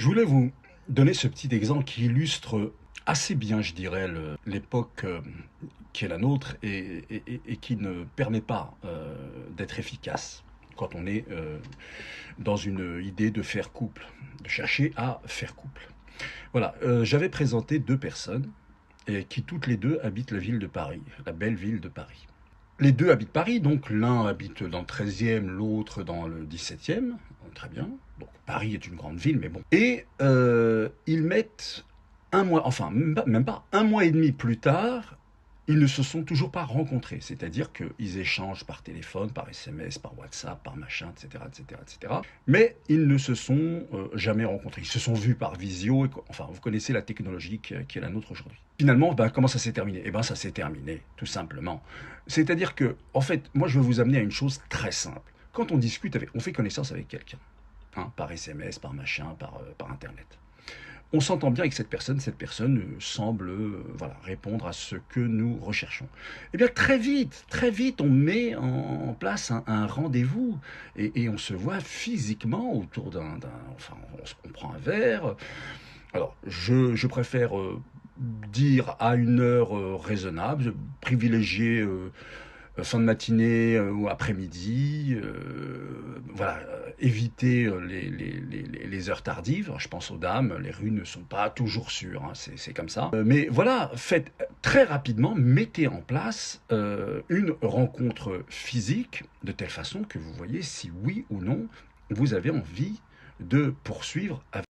voulais vous donner ce petit exemple qui illustre assez bien, je dirais, l'époque qui est la nôtre et qui ne permet pas d'être efficace quand on est dans une idée de faire couple, de chercher à faire couple. Voilà, j'avais présenté deux personnes qui toutes les deux habitent la ville de Paris, la belle ville de Paris. Les deux habitent Paris, donc l'un habite dans le 13e, l'autre dans le 17e. Très bien. Donc Paris est une grande ville, mais bon. Et ils mettent un mois, enfin même pas, un mois et demi plus tard, ils ne se sont toujours pas rencontrés. C'est-à-dire qu'ils échangent par téléphone, par SMS, par WhatsApp, par machin, etc., etc., etc. Mais ils ne se sont jamais rencontrés. Ils se sont vus par visio. Enfin, vous connaissez la technologie qui est la nôtre aujourd'hui. Finalement, ben, comment ça s'est terminé? Eh bien, ça s'est terminé, tout simplement. C'est-à-dire que, en fait, moi, je veux vous amener à une chose très simple. Quand on discute avec, on fait connaissance avec quelqu'un, hein, par SMS, par machin, par Internet. On s'entend bien avec cette personne semble voilà, répondre à ce que nous recherchons. Eh bien, très vite, on met en place un rendez-vous et on se voit physiquement autour enfin, on prend un verre. Alors, je préfère dire à une heure raisonnable, privilégier fin de matinée ou après-midi, voilà, éviter les heures tardives. Je pense aux dames, les rues ne sont pas toujours sûres, hein, c'est comme ça. Mais voilà, faites très rapidement, mettez en place une rencontre physique de telle façon que vous voyez si oui ou non vous avez envie de poursuivre avec